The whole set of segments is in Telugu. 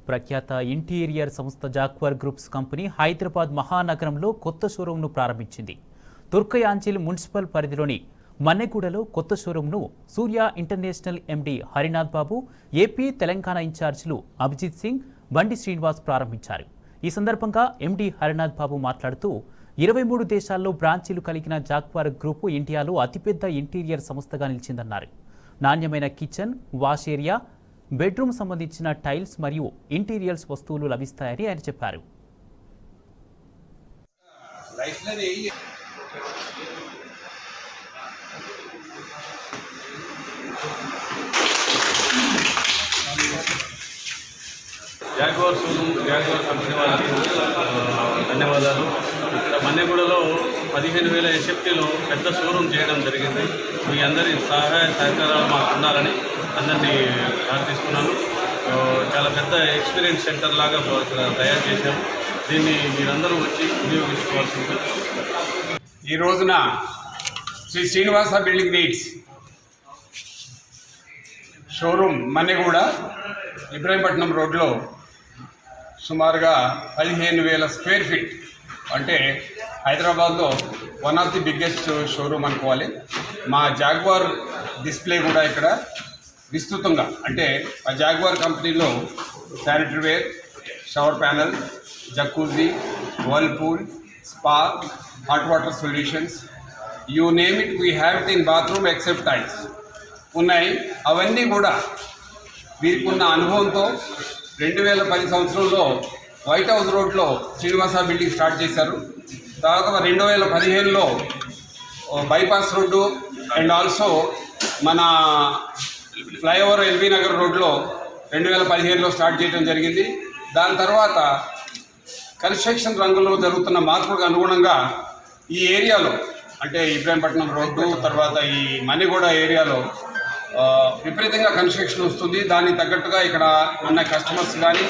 ప్రఖ్యాత ఇంటీరియర్ సంస్థ జాక్వర్ గ్రూప్స్ కంపెనీ హైదరాబాద్ మహానగరంలో కొత్త షోరూంను ప్రారంభించింది. తుర్కయాంజిల్ మున్సిపల్ పరిధిలోని మన్నెగూడలో కొత్త షోరూంను సూర్య ఇంటర్నేషనల్ ఎండీ హరినాథ్ బాబు, ఏపీ తెలంగాణ ఇన్ఛార్జీలు అభిజిత్ సింగ్, బండి శ్రీనివాస్ ప్రారంభించారు. ఈ సందర్భంగా ఎండీ హరినాథ్ బాబు మాట్లాడుతూ 23 దేశాల్లో బ్రాంచీలు కలిగిన జాక్వర్ గ్రూపు ఇండియాలో అతిపెద్ద ఇంటీరియర్ సంస్థగా నిలిచిందన్నారు. నాణ్యమైన కిచెన్, వాష్ ఏరియా, బెడ్రూమ్ సంబంధించిన టైల్స్ మరియు ఇంటీరియర్స్ వస్తువులు లభిస్తాయని ఆయన చెప్పారు. జాగ్వార్ షోరూమ్, జాగ్వార్ కంపెనీ వారికి ధన్యవాదాలు. ఇక్కడ మన్నెగూడలో 15,000 ఎస్ఎఫ్టీలో పెద్ద షోరూమ్ చేయడం జరిగింది. మీ అందరి సహాయ సహకారాలు మాకు ఉండాలని అందరినీ ప్రార్థిస్తున్నాను. చాలా పెద్ద ఎక్స్పీరియన్స్ సెంటర్ లాగా తయారు చేశాము. దీన్ని మీరందరూ వచ్చి వినియోగించుకోవాల్సింది. ఈ రోజున Shri Srinivasa building needs showroom Manneguda Ibrahimpatnam రోడ్లో సుమారుగా 15,000 స్క్వేర్ ఫీట్, అంటే హైదరాబాద్లో one of the biggest showroom అనుకోవాలి. మా జాగ్వార్ డిస్ప్లే కూడా ఇక్కడ విస్తృతంగా, అంటే ఆ జాగ్వార్ కంపెనీలో sanitary ware, shower panel, jacuzzi, whirlpool, spa, hot water solutions, you name it, we have it in bathroom except tiles ఉన్నాయి. అవన్నీ కూడా వీరికున్న అనుభవంతో 2010 సంవత్సరంలో వైట్ హౌస్ రోడ్లో శ్రీనివాస బిల్డింగ్ స్టార్ట్ చేశారు. తర్వాత 2015లో బైపాస్ రోడ్డు అండ్ ఆల్సో మన ఫ్లైఓవర్ ఎల్బీ నగర్ రోడ్లో 2015లో స్టార్ట్ చేయడం జరిగింది. దాని తర్వాత కన్స్ట్రక్షన్ రంగంలో జరుగుతున్న మార్పులకు అనుగుణంగా ఈ ఏరియాలో, అంటే ఇబ్రాహీంపట్నం రోడ్డు తర్వాత ఈ మన్నెగూడ ఏరియాలో విపరీతంగా కన్స్ట్రక్షన్ వస్తుంది. దానికి తగ్గట్టుగా ఇక్కడ ఉన్న కస్టమర్స్ కానీ,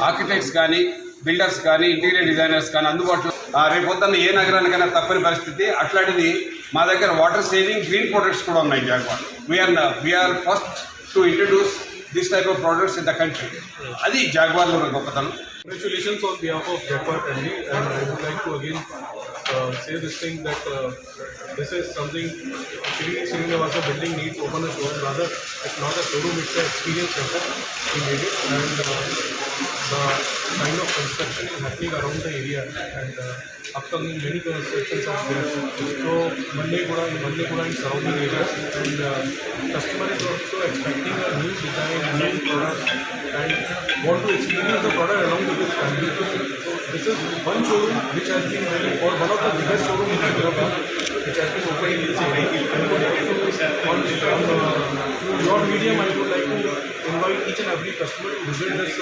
ఆర్కిటెక్ట్స్ కానీ, బిల్డర్స్ కానీ, ఇంటీరియర్ డిజైనర్స్ కానీ అందుబాటులో రేపొద్దున్న ఏ నగరానికైనా తప్పని పరిస్థితి. అట్లాంటిది మా దగ్గర వాటర్ సేవింగ్ గ్రీన్ ప్రొడక్ట్స్ కూడా ఉన్నాయి. Jaguar we are first to introduce this type of products in the country. Adi Jaguar lo gopatanu. Congratulations on behalf of Jaguar family, and I would like to again say this thing that this is something Shri Srinivasa building needs open a showroom. Rather, it's not a showroom, it's an experience center. We made it, and the kind of construction is happening around the area, and upcoming many constructions are there. So Mannegooda and surrounding areas, and customer is also expecting a new design, new product, and want to experience the product along with his family. So this is one showroom which has been or one of the biggest showroom in Hyderabad, which has been opened in this area. On your medium, I would like to invite each and every customer to visit this